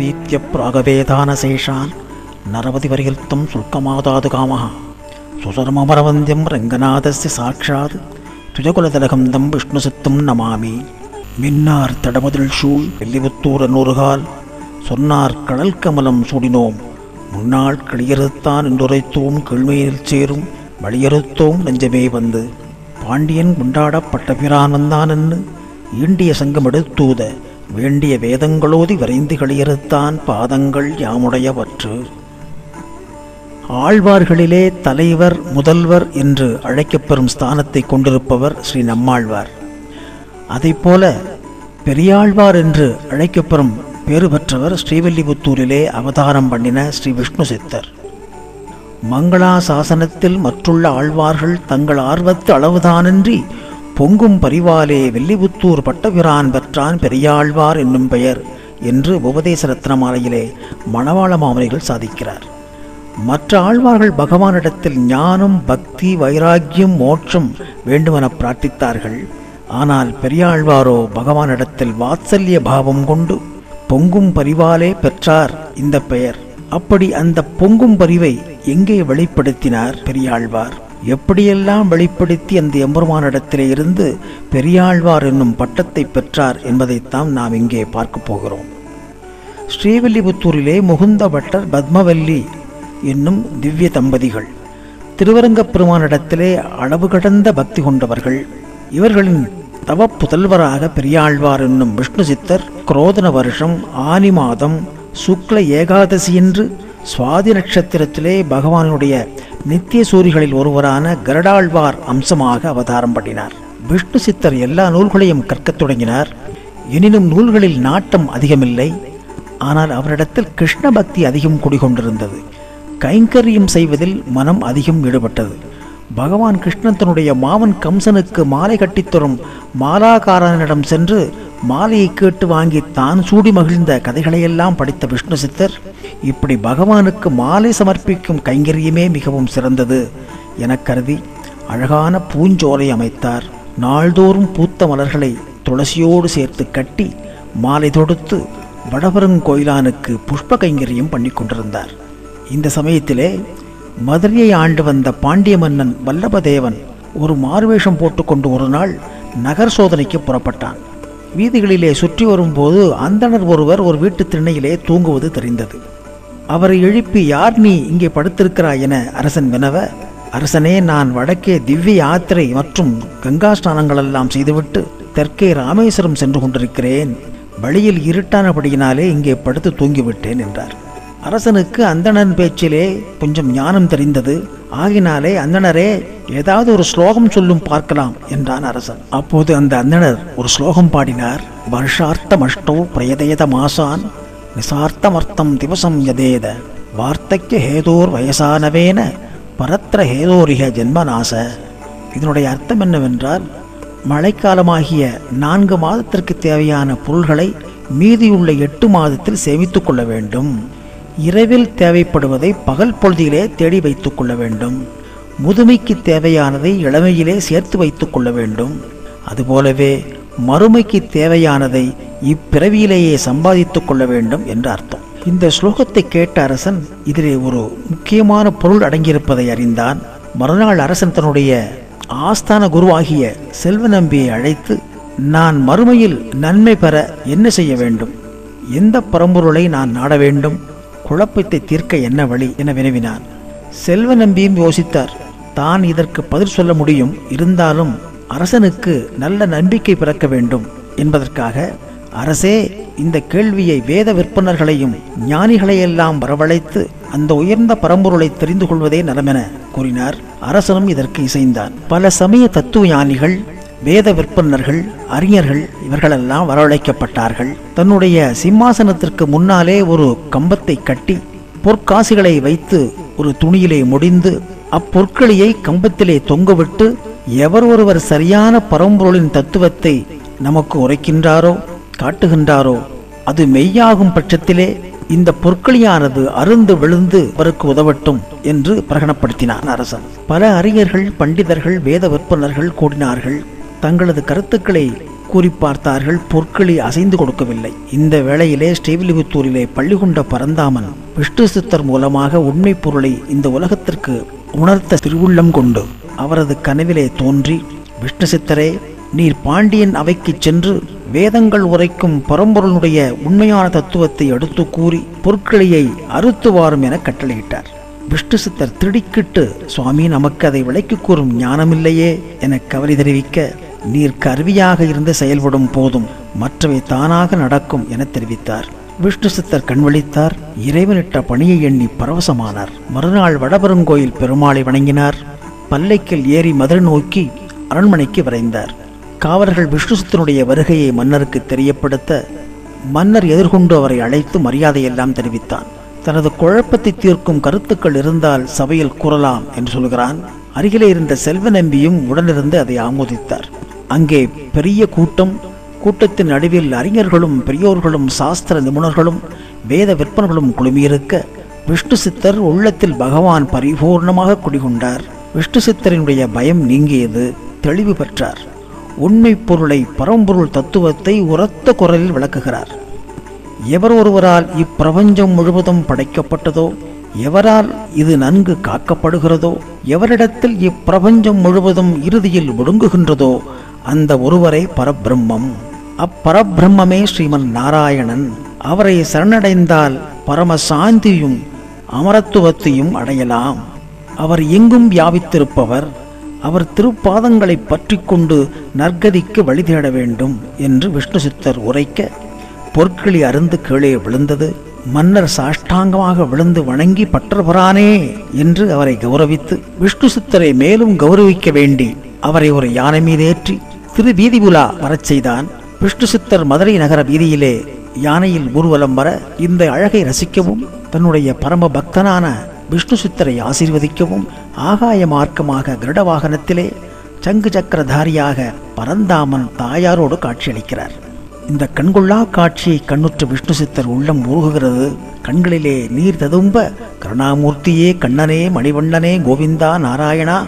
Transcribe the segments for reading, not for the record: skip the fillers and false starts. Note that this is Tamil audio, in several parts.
வீத்திய பிராகவேதான சேஷான் நரவதி வரிகிருத்தம் சுல்கமாதாது காமஹ சுசர்மமரவந்தியம் ரங்கநாதஸ்ய சாட்சாத் துஜகுலதலகம் தம் விஷ்ணு சித்தம் நமாமி. மின்னார் தடமதில் சூழ் வெள்ளிபுத்தூர் நூறுகால் சொன்னார் கடல் கமலம் சூடினோம் முன்னாள் களியறுத்தான் என்றுரைத்தோம் கீழ்மையில் சேரும் வழியறுத்தோம் நெஞ்சமே வந்து பாண்டியன் கொண்டாடப்பட்ட பிரான் வந்தான் என்று ஈண்டிய சங்கம் எடுத்தூத வேண்டிய வேதங்களோதி வரைந்து களியறுத்தான் பாதங்கள் யாமுடையவற்று. ஆழ்வார்களிலே தலைவர் முதல்வர் என்று அழைக்கப்பெறும் ஸ்தானத்தை கொண்டிருப்பவர் ஸ்ரீ நம்மாழ்வார். அதைப்போல பெரியாழ்வார் என்று அழைக்கப்பெறும் பேறு பெற்றவர் ஸ்ரீவில்லிபுத்தூரிலே அவதாரம் பண்ணின ஸ்ரீ விஷ்ணு சித்தர். மங்களா சாசனத்தில் மற்றுள்ள ஆழ்வார்கள் தங்கள் ஆர்வத்து அளவுதானின்றி பொங்கும் பரிவாலே வெள்ளிபுத்தூர் பட்டபிரான் பெற்றான் பெரியாழ்வார் என்னும் பெயர் என்று உபதேச ரத்னமாலையிலே மணவாள மாமுனிகள் சாதிக்கிறார். மற்ற ஆழ்வார்கள் பகவானிடத்தில் ஞானம் பக்தி வைராக்கியம் மோட்சம் வேண்டுமென பிரார்த்தித்தார்கள். ஆனால் பெரியாழ்வாரோ பகவானிடத்தில் வாத்சல்ய பாவம் கொண்டு பொங்கும் பரிவாலே பெற்றார் இந்த பெயர். அப்படி அந்த பொங்கும் பரிவை எங்கே வெளிப்படுத்தினார் பெரியாழ்வார்? எப்படியெல்லாம் வெளிப்படுத்தி அந்த எம்பெருமானிடத்திலே இருந்து பெரியாழ்வார் என்னும் பட்டத்தை பெற்றார் என்பதைத்தான் நாம் இங்கே பார்க்க போகிறோம். ஸ்ரீவில்லிபுத்தூரிலே முகுந்த பட்டர் பத்மவல்லி என்னும் திவ்ய தம்பதிகள் திருவரங்கப் பெருமானிடத்திலே அளவு கடந்த பக்தி கொண்டவர்கள். இவர்களின் தவ புதல்வராக பெரியாழ்வார் என்னும் விஷ்ணு சித்தர் குரோதன வருஷம் ஆனி மாதம் சுக்ல ஏகாதசி என்று சுவாதி நட்சத்திரத்திலே பகவானுடைய நித்திய சூரிகளில் ஒருவரான கருடாழ்வார் அம்சமாக அவதாரம் பண்ணினார். விஷ்ணு சித்தர் எல்லா நூல்களையும் கற்கத் தொடங்கினார். எனினும் நூல்களில் நாட்டம் அதிகமில்லை. ஆனால் அவரிடத்தில் கிருஷ்ண பக்தி அதிகம் குடிகொண்டிருந்தது. கைங்கரியம் செய்வதில் மனம் அதிகம் ஈடுபட்டது. பகவான் கிருஷ்ணன் தன்னுடைய மாமன் கம்சனுக்கு மாலை கட்டித்தரும் மாலாகாரனிடம் சென்று மாலையை கேட்டு வாங்கி தான் சூடி மகிழ்ந்த கதைகளையெல்லாம் படித்த விஷ்ணு சித்தர் இப்படி பகவானுக்கு மாலை சமர்ப்பிக்கும் கைங்கரியமே மிகவும் சிறந்தது என கருதி அழகான பூஞ்சோலை அமைத்தார். நாள்தோறும் பூத்த மலர்களை துளசியோடு சேர்த்து கட்டி மாலை தொடுத்து வடபெருங்கோயிலானுக்கு புஷ்ப கைங்கரியம் பண்ணி கொண்டிருந்தார். இந்த சமயத்திலே மதுரையை ஆண்டு வந்த பாண்டிய மன்னன் வல்லபதேவன் ஒரு மார்வேஷம் போட்டுக்கொண்டு ஒரு நாள் நகர் சோதனைக்கு புறப்பட்டான். வீதிகளிலே சுற்றி வரும்போது அந்தணர் ஒருவர் ஒரு வீட்டு திண்ணையிலே தூங்குவது தெரிந்தது. அவரை எழுப்பி, யார் நீ இங்கே படுத்திருக்கிறாய் என அரசன் வினவ, அரசனே, நான் வடக்கே திவ்ய யாத்திரை மற்றும் கங்கா ஸ்நானங்களெல்லாம் செய்துவிட்டு தெற்கே ராமேஸ்வரம் சென்று கொண்டிருக்கிறேன். வழியில் இருட்டானபடியினாலே இங்கே படுத்து தூங்கிவிட்டேன் என்றார். அரசனுக்கு அந்தணன் பேச்சிலே கொஞ்சம் ஞானம் தெரிந்தது. ஆகினாலே, அந்தணரே, ஏதாவது ஒரு ஸ்லோகம் சொல்லும் பார்க்கலாம் என்றான் அரசன். அப்போது அந்த அந்தணர் ஒரு ஸ்லோகம் பாடினார். வருஷார்த்தமஷ்டோ பிரயதேத மாசான் நிசார்த்தமர்த்தம் திவசம் யதேத வார்த்தைக்கு ஹேதோர் வயசானவேன பரத்திர ஹேதோரிக ஜென்மநாச. இதனுடைய அர்த்தம் என்னவென்றால், மழைக்காலமாகிய 4 மாதத்திற்கு தேவையான பொருள்களை மீதியுள்ள 8 மாதத்தில் சேமித்துக் கொள்ள வேண்டும். இரவில் தேவைப்படுவதை பகல் பொழுதிலே தேடி வைத்துக் கொள்ள வேண்டும். முதுமைக்கு தேவையானதை இளமையிலே சேர்த்து வைத்துக் கொள்ள வேண்டும். அதுபோலவே மறுமைக்கு தேவையானதை இப்பிறவியிலேயே சம்பாதித்துக் கொள்ள வேண்டும் என்று அர்த்தம். இந்த ஸ்லோகத்தை கேட்ட அரசன் இதிலே ஒரு முக்கியமான பொருள் அடங்கியிருப்பதை அறிந்தான். மறுநாள் அரசன் தன்னுடைய ஆஸ்தான குருவாகிய செல்வ நம்பியை அழைத்து, நான் மறுமையில் நன்மை பெற என்ன செய்ய வேண்டும், எந்த பரம்பொருளை நான் நாட வேண்டும், குழப்பத்தை தீர்க்க என்ன வழி என வினவினான். செல்வ நம்பியும் யோசித்தார். தான் இதற்கு பதில் சொல்ல முடியும், இருந்தாலும் அரசனுக்கு நல்ல நம்பிக்கை பிறக்க வேண்டும் என்பதற்காக, அரசே, இந்த கேள்வியை வேத விற்பனர்களையும் ஞானிகளையெல்லாம் வரவழைத்து அந்த உயர்ந்த பரம்பொருளை தெரிந்து கொள்வதே நலமென கூறினார். அரசனும் இதற்கு இசைந்தான். பல சமய தத்துவ ஞானிகள், வேத விற்பனர்கள், அறிஞர்கள் இவர்களெல்லாம் வரவழைக்கப்பட்டார்கள். தன்னுடைய சிம்மாசனத்திற்கு முன்னாலே ஒரு கம்பத்தை கட்டி பொற்காசுகளை வைத்து ஒரு துணியிலே முடிந்து அப்பொற்களியை கம்பத்திலே தொங்கவிட்டு, எவர் ஒருவர் சரியான பரம்பொருளின் தத்துவத்தை நமக்கு உரைக்கின்றாரோ காட்டுகின்றாரோ அது மெய்யாகும் பட்சத்திலே இந்த பொற்களியானது அருந்து விழுந்து அவருக்கு உதவட்டும் என்று பிரகடனப்படுத்தினான் அரசன். பல அறிஞர்கள், பண்டிதர்கள், வேத விற்பனர்கள் கூடினார்கள். தங்களது கருத்துக்களை கூறி பார்த்தார்கள். பொற்களி அசைந்து கொடுக்கவில்லை. இந்த வேளையிலே ஸ்ரீவில்லிபுத்தூரிலே பள்ளி கொண்ட பரந்தாமன் விஷ்ணு சித்தர் மூலமாக உண்மை பொருளை இந்த உலகத்திற்கு உணர்த்த திருவுள்ளம் கொண்டு அவரது கனவிலே தோன்றி, விஷ்ணு சித்தரே, நீர் பாண்டியன் அவைக்கு சென்று வேதங்கள் உரைக்கும் பரம்பொருளுடைய உண்மையான தத்துவத்தை எடுத்து கூறி பொற்களியை அறுத்து வாரும் என கட்டளையிட்டார். விஷ்ணு சித்தர் திடுக்கிட்டு, சுவாமி, நமக்கு அதை விளக்கி கூறும் ஞானமில்லையே என கவலை தெரிவிக்க, நீர் கருவியாக இருந்து செயல்படும் போதும் மற்றவை தானாக நடக்கும் என தெரிவித்தார். விஷ்ணு சித்தர் கண்விழித்தார். இறைவனிட்ட பணியை எண்ணி பரவசமானார். மறுநாள் வடபெருங்கோயில் பெருமாளை வணங்கினார். பல்லைக்கில் ஏறி மதுரை நோக்கி அரண்மனைக்கு விரைந்தார். காவலர்கள் விஷ்ணு சித்தனுடைய வருகையை மன்னருக்கு தெரியப்படுத்த மன்னர் எதிர்கொண்டு அவரை அழைத்து மரியாதையெல்லாம் தெரிவித்தான். தனது குழப்பத்தை தீர்க்கும் கருத்துக்கள் இருந்தால் சபையில் கூறலாம் என்று சொல்கிறான். அருகிலே இருந்த செல்வ நம்பியும் உடனிருந்து அதை ஆமோதித்தார். அங்கே பெரிய கூட்டம். கூட்டத்தின் நடுவில் அறிஞர்களும் பெரியோர்களும் சாஸ்திர நிபுணர்களும் வேத விற்பனர்களும் குழுமியிருக்க விஷ்ணு சித்தர் உள்ளத்தில் பகவான் பரிபூர்ணமாக குடிகொண்டார். விஷ்ணு சித்தரினுடைய பயம் நீங்கியது. தெளிவு பெற்றார். உண்மை பொருளை, பரம்பொருள் தத்துவத்தை உரத்த குரலில் விளக்குகிறார். எவர் ஒருவரால் இப்பிரபஞ்சம் முழுவதும் படைக்கப்பட்டதோ, எவரால் இது நன்கு காக்கப்படுகிறதோ, எவரிடத்தில் இப்பிரபஞ்சம் முழுவதும் இறுதியில் ஒடுங்குகின்றதோ அந்த ஒருவரே பரபிரம்மம். அப்பரபிரம்மே ஸ்ரீமன் நாராயணன். அவரை சரணடைந்தால் பரமசாந்தியும் அமரத்துவத்தையும் அடையலாம். அவர் எங்கும் வியாபித்திருப்பவர். அவர் திருப்பாதங்களை பற்றி கொண்டு நற்கதிக்கு வழி தேட வேண்டும் என்று விஷ்ணு சித்தர் உரைக்க பொற்களி அருந்து கீழே விழுந்தது. மன்னர் சாஷ்டாங்கமாக விழுந்து வணங்கி பற்றபரானே என்று அவரை கௌரவித்து விஷ்ணு சித்தரை மேலும் கௌரவிக்க வேண்டி அவரை ஒரு யானை மீதேற்றி திரு வீதி உலா வரச் செய்தான். விஷ்ணு சித்தர் மதுரை நகர வீதியிலே யானையில் ஊர்வலம் வர இந்த அழகை ரசிக்கவும் தன்னுடைய பரம பக்தனான விஷ்ணு சித்தரை ஆசீர்வதிக்கவும் ஆகாய மார்க்கமாக கருட வாகனத்திலே சங்கு சக்கரதாரியாக பரந்தாமன் தாயாரோடு காட்சியளிக்கிறார். இந்த கண்கொள்ளா காட்சியை கண்ணுற்ற விஷ்ணு சித்தர் உள்ளம் உருகுகிறது. கண்களிலே நீர் ததும்ப, கருணாமூர்த்தியே, கண்ணனே, மணிவண்ணனே, கோவிந்தா, நாராயணா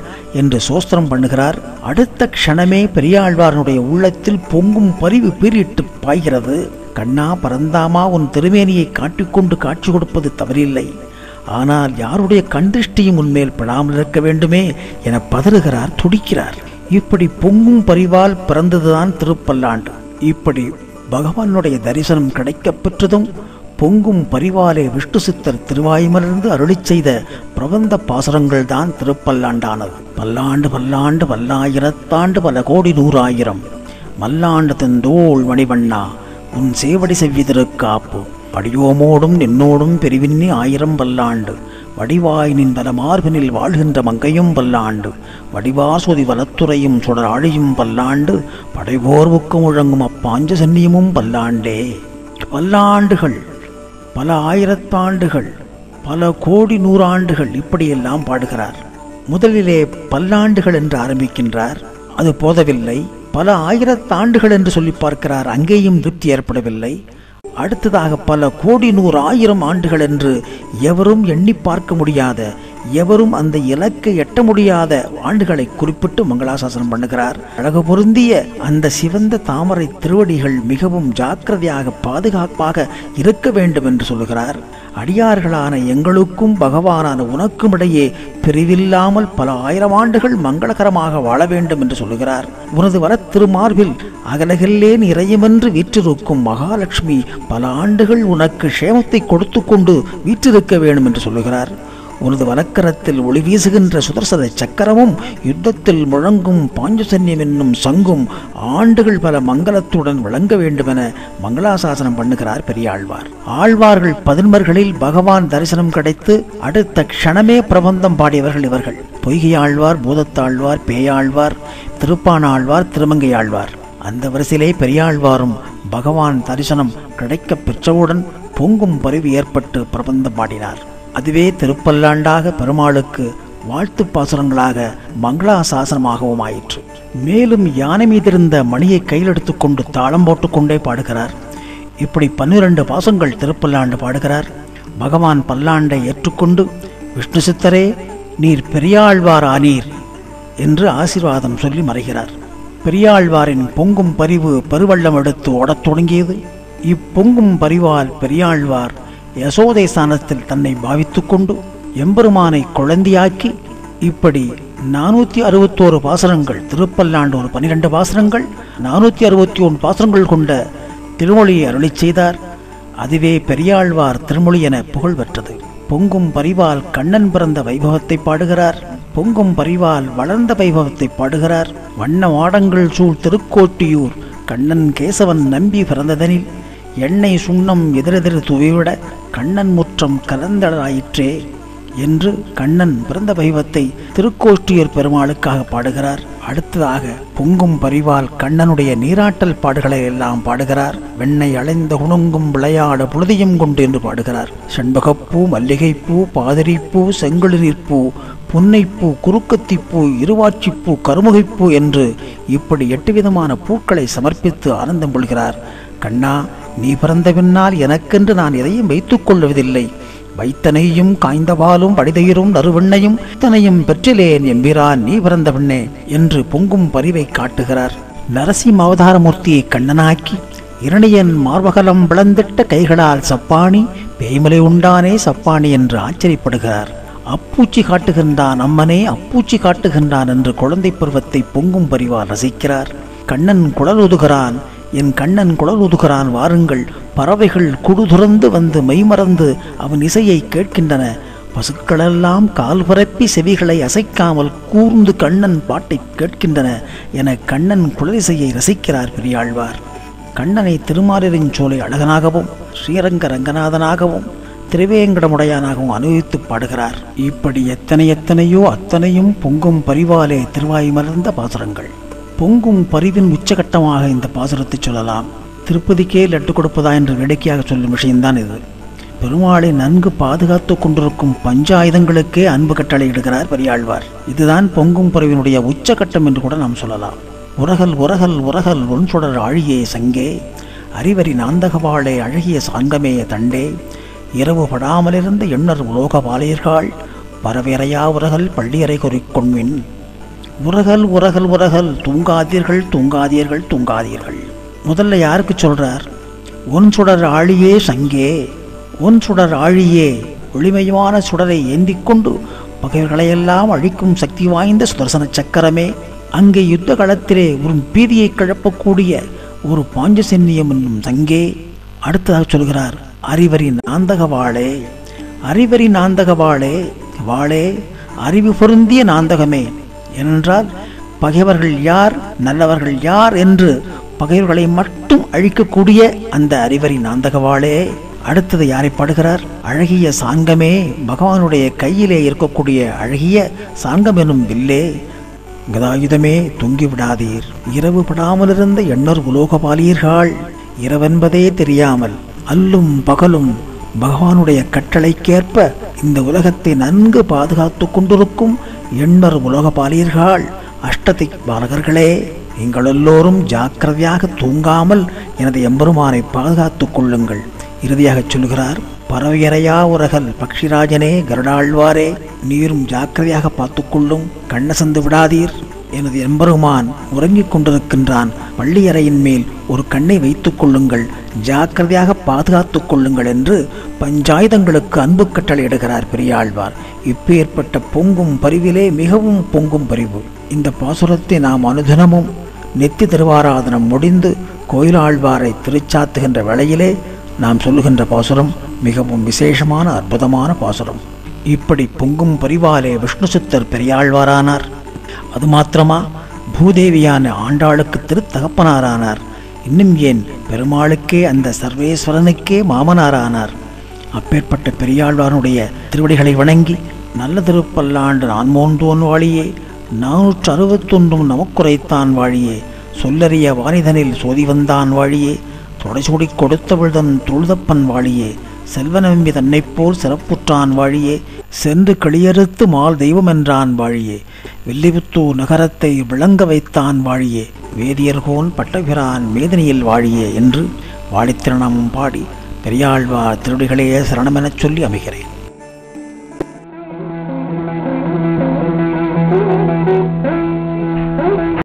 என்று சோஸ்திரம் பண்ணுகிறார். அடுத்த க்ஷணமே பெரியாழ்வாரனுடைய உள்ளத்தில் பொங்கும் பரிவு பீரிட்டு பாய்கிறது. கண்ணா, பரந்தாமா, உன் திருமேனியை காட்டிக்கொண்டு காட்சி கொடுப்பது தவறில்லை. ஆனால் யாருடைய கண்திஷ்டியும் உன்மேல் படாமல் இருக்க வேண்டுமே என பதறுகிறார், துடிக்கிறார். இப்படி பொங்கும் பரிவால் பிறந்ததுதான் திருப்பல்லாண்டு. இப்படி பகவானுடைய தரிசனம் கிடைக்கப் பெற்றதும் பொங்கும் பரிவாலே விஷ்ணு சித்தர் திருவாய்மலிருந்து அருளி செய்த பிரபந்த பாசுரங்கள் தான் திருப்பல்லாண்டானது. பல்லாண்டு பல்லாண்டு பல்லாயிரத்தாண்டு பல கோடி நூறாயிரம் மல்லாண்டு தந்தோள் மணிவண்ணா உன் சேவடி செவ்விதிருக்காப்பு படியோமோடும் நின்னோடும் பெரிவின்னி ஆயிரம் பல்லாண்டு வடிவாய் நின் பல மார்பினில் வாழ்கின்ற மங்கையும் பல்லாண்டு வடிவாசொதி வலத்துறையும் சுடர் ஆழியும் பல்லாண்டு படைபோர்வுக்கு முழங்கும் அப்பாஞ்ச சன்னியமும் பல்லாண்டே. பல்லாண்டுகள், பல ஆயிரத்தாண்டுகள், பல கோடி நூறாண்டுகள் இப்படியெல்லாம் பாடுகிறார். முதலிலே பல்லாண்டுகள் என்று ஆரம்பிக்கின்றார். அது போதவில்லை. பல ஆயிரத்தாண்டுகள் என்று சொல்லி பார்க்கிறார். அங்கேயும் திருப்தி ஏற்படவில்லை. அடுத்ததாக பல கோடி நூறாயிரம் ஆண்டுகள் என்று எவரும் எண்ணி பார்க்க முடியாத, எவரும் அந்த இலக்கை எட்ட முடியாத ஆண்டுகளை குறிப்பிட்டு மங்களாசாசனம் பண்ணுகிறார். அழகு பொருந்திய அந்த சிவந்த தாமரை திருவடிகள் மிகவும் ஜாக்கிரதையாக பாதுகாப்பாக இருக்க வேண்டும் என்று சொல்லுகிறார். அடியார்களான எங்களுக்கும் பகவானான உனக்கும் இடையே பிரிவில்லாமல் பல ஆயிரம் ஆண்டுகள் மங்களகரமாக வாழ வேண்டும் என்று சொல்லுகிறார். உனது வர திருமார்பில் அகலகில்லேன் இறையுமென்று வீற்றிருக்கும் மகாலட்சுமி பல ஆண்டுகள் உனக்கு க்ஷேமத்தை கொடுத்து கொண்டு வீற்றிருக்க வேண்டும் என்று சொல்லுகிறார். உனது வலக்கரத்தில் ஒளி வீசுகின்ற சுதர்சன சக்கரமும் யுத்தத்தில் முழங்கும் பாஞ்சசன்யம் என்னும் சங்கும் ஆண்டுகள் பல மங்களத்துடன் விளங்க வேண்டுமென மங்களாசாசனம் பண்ணுகிறார் பெரியாழ்வார். ஆழ்வார்கள் 11 பகவான் தரிசனம் கிடைத்து அடுத்த க்ஷணமே பிரபந்தம் பாடியவர்கள் இவர்கள். பொய்கை ஆழ்வார், பூதத்தாழ்வார், பேயாழ்வார், திருப்பானாழ்வார், திருமங்கையாழ்வார். அந்த வரிசையிலே பெரியாழ்வாரும் பகவான் தரிசனம் கிடைக்க பெற்றவுடன் பொங்கும் பரிவு ஏற்பட்டு பிரபந்தம் பாடினார். அதுவே திருப்பல்லாண்டாக பெருமாளுக்கு வாழ்த்து பாசுரங்களாக மங்களாசாசனமாகவும் ஆயிற்று. மேலும் யானை மீதிருந்த மணியை கையில் எடுத்துக்கொண்டு தாளம் போட்டுக்கொண்டே பாடுகிறார். இப்படி 12 பாசங்கள் திருப்பல்லாண்டு பாடுகிறார். பகவான் பல்லாண்டை ஏற்றுக்கொண்டு விஷ்ணு சித்தரே நீர் பெரியாழ்வார் ஆனீர் என்று ஆசீர்வாதம் சொல்லி மறைகிறார். பெரியாழ்வாரின் பொங்கும் பரிவு பெருவெள்ளம் எடுத்து ஓடத் தொடங்கியது. இப்பொங்கும் பரிவால் பெரியாழ்வார் யசோதை ஸ்தானத்தில் தன்னை பாவித்துக் கொண்டு எம்பெருமானை குழந்தையாக்கி இப்படி 461 பாசுரங்கள், திருப்பல்லாண்டு ஒரு 12 பாசுரங்கள், 461 பாசுரங்கள் கொண்ட திருமொழியை அருளிச் செய்தார். அதுவே பெரியாழ்வார் திருமொழி என புகழ் பெற்றது. பொங்கும் பரிவால் கண்ணன் பிறந்த வைபவத்தை பாடுகிறார். பொங்கும் பரிவால் வளர்ந்த வைபவத்தை பாடுகிறார். வண்ண மாடங்கள் சூழ் திருக்கோட்டியூர் கண்ணன் கேசவன் நம்பி பிறந்ததனில் எண்ணெய் சுண்ணம் எதிரெதிர் துவிவிட கண்ணன் முற்றம் கலந்தடாயிற்றே என்று கண்ணன் பிறந்த வைபவத்தை திருக்கோஷ்டியூர் பெருமாளுக்காக பாடுகிறார். அடுத்ததாக பொங்கும் பரிவால் கண்ணனுடைய நீராட்டல் பாடுகளை எல்லாம் பாடுகிறார். வெண்ணை அலைந்த குணுங்கும் விளையாட புழுதியும் கொண்டு என்று பாடுகிறார். செண்பகப்பூ, மல்லிகைப்பூ, பாதிரிப்பூ, செங்கழுநீர்ப்பூ, புன்னைப்பூ, குறுக்கத்திப்பூ, இருவாட்சிப்பூ, கருமுகைப்பூ என்று இப்படி 8 விதமான பூக்களை சமர்ப்பித்து ஆனந்தம் கொள்கிறார். கண்ணா, நீ பிறந்த பின்னால் எனக்கென்று நான் எதையும் வைத்துக் கொள்வதில்லை. வைத்தனையும் காய்ந்தபாலும் வடிதயிரும் நறுவெண்ணையும் இத்தனையும் பெற்றிலேன் எம்பிரான் நீ பிறந்த பெண்ணே என்று பொங்கும் பரிவை காட்டுகிறார். நரசிம்ம அவதாரமூர்த்தியை கண்ணனாக்கி இரணியன் மார்பகலம் விளந்திட்ட கைகளால் சப்பாணி பேய்மலை உண்டானே சப்பாணி என்று ஆச்சரியப்படுகிறார். அப்பூச்சி காட்டுகின்றான் அம்மனே, அப்பூச்சி காட்டுகின்றான் என்று குழந்தை பருவத்தை பொங்கும் பரிவால் ரசிக்கிறார். கண்ணன் குழல் ஊதுகிறான், என் கண்ணன் குழல் ஊதுகிறான் வாருங்கள். பறவைகள் குடு துறந்து வந்து மெய்மறந்து அவன் இசையை கேட்கின்றன. பசுக்களெல்லாம் கால் பரப்பி செவிகளை அசைக்காமல் கூர்ந்து கண்ணன் பாட்டை கேட்கின்றன என கண்ணன் குழலிசையை ரசிக்கிறார் பெரியாழ்வார். கண்ணனை திருமாலிருஞ்சோலை அழகனாகவும் ஸ்ரீரங்க ரங்கநாதனாகவும் திருவேங்கடமுடையானாகவும் அனுபவித்து பாடுகிறார். இப்படி எத்தனையோ அத்தனையும் பொங்கும் பரிவாலே திருவாய் மலர்ந்த பாசுரங்கள். பொங்கும் பரிவின் உச்சகட்டமாக இந்த பாசுரத்தை சொல்லலாம். திருப்பதிக்கே லட்டு கொடுப்பதா என்று வேடிக்கையாக சொல்லும் விஷயம்தான் இது. பெருமாளை நன்கு பாதுகாத்து கொண்டிருக்கும் பஞ்சாயுதங்களுக்கே அன்பு கட்டளை இடுகிறார் பெரியாழ்வார். இதுதான் பொங்கும் பரிவினுடைய உச்சகட்டம் என்று கூட நாம் சொல்லலாம். உரகல் உரகல் உரகல் ஒன்சுடர் ஆழியே சங்கே, அறிவரி நாந்தகவாளே அழகிய சாங்கமே தண்டே, இரவு படாமலிருந்த எண்ணர் உலோக பாலியர்கள் பரவேறையா உரகல் பள்ளியறை குறிக்கொண்மின். உரகல் உரகல் உரகல், தூங்காதீர்கள் தூங்காதீர்கள் தூங்காதீர்கள். முதல்ல யாருக்கு சொல்றார்? ஒன் சுடர் ஆழியே சங்கே, ஒன் சுடர் ஆழியே, ஒளிமயமான சுடரை ஏந்திக்கொண்டு பகைவர்களையெல்லாம் அழிக்கும் சக்தி வாய்ந்த சுதர்சன சக்கரமே, அங்கே யுத்த களத்திலே ஒரு பீதியை கிளப்பக்கூடிய ஒரு பாஞ்சசன்னியம் என்னும் சங்கே. அடுத்ததாக சொல்கிறார், அறிவரி நாந்தக வாளே, அறிவரி நாந்தக வாளே, வாளே அறிவு பொருந்திய நாந்தகமே. ஏனென்றால் பகைவர்கள் யார் நல்லவர்கள் யார் என்று பகைவர்களை மட்டும் அழிக்கக்கூடிய அந்த அறிவரி நாந்தகவாளே. அடுத்தது யாரை பாடுகிறார்? அழகிய சாங்கமே, பகவானுடைய கையிலே இருக்கக்கூடிய அழகிய சாங்கம் எனும் வில்லே, கதாயுதமே தொங்கிவிடாதீர். இரவு படாமலிருந்த எண்ணர் உலோகபாலியர்கள், இரவென்பதே தெரியாமல் அல்லும் பகலும் பகவானுடைய கட்டளைக்கேற்ப இந்த உலகத்தை நன்கு பாதுகாத்து கொண்டிருக்கும் எண்ணர் உலோகபாலியர்கள், அஷ்டதி பாலகர்களே, நீங்கள் எல்லோரும் ஜாக்கிரதையாக தூங்காமல் எனது எம்பெருமானை பாதுகாத்துக் கொள்ளுங்கள். இறுதியாக சொல்கிறார், பறவையறையா உரகல் பக்ஷிராஜனே கருடாழ்வாரே, நீரும் ஜாக்கிரதையாக பார்த்துக்கொள்ளும், கண்ணசந்து விடாதீர். எனது எம்பெருமான் உறங்கிக் கொண்டிருக்கின்றான், பள்ளியறையின் மேல் ஒரு கண்ணை வைத்துக் கொள்ளுங்கள், ஜாக்கிரதையாக பாதுகாத்துக் கொள்ளுங்கள் என்று பஞ்சாயுதங்களுக்கு அன்பு கட்டளை இடுகிறார் பெரியாழ்வார். இப்பேற்பட்ட பொங்கும் பரிவிலே மிகவும் பொங்கும் பரிவு. இந்த பாசுரத்தை நாம் அனுதினமும் நித்திய திருவாராதனம் முடிந்து கோயிலாழ்வாரை திருச்சாத்துகின்ற வேளையிலே நாம் சொல்லுகின்ற பாசுரம் மிகவும் விசேஷமான அற்புதமான பாசுரம். இப்படி பொங்கும் பரிவாலே விஷ்ணு சித்தர் பெரியாழ்வாரானார். அது மாத்திரமா, பூதேவியான ஆண்டாளுக்கு திருத்தகப்பனாரானார். இன்னும் ஏன் பெருமாளுக்கே, அந்த சர்வேஸ்வரனுக்கே மாமனாரானார். அப்பேற்பட்ட பெரியாழ்வாருடைய திருவடிகளை வணங்கி நல்ல திருப்பல்லாண்டு நான் மோந்தோன் வாழியே, 461 நமக்குரைத்தான் வாழியே, சொல்லறிய வாரிதனில் சோதி வந்தான் வாழியே, தொடைசூடி கொடுத்தவிழ்தன் தொழுதப்பன் வாழியே, செல்வநம்பி தன்னைப் போல் சிறப்புற்றான் வாழியே, சென்று கிளியறுத்து மால் தெய்வம் என்றான் வாழியே, வில்லிபுத்தூர் நகரத்தை விளங்க வைத்தான் வாழியே, வேதியர்கோன் பட்டபிரான் மேதினியில் வாழியே என்று வாழித்திருநாமம் பாடி பெரியாழ்வார் திருவடிகளையே சரணமெனச் சொல்லி அமைகிறேன்.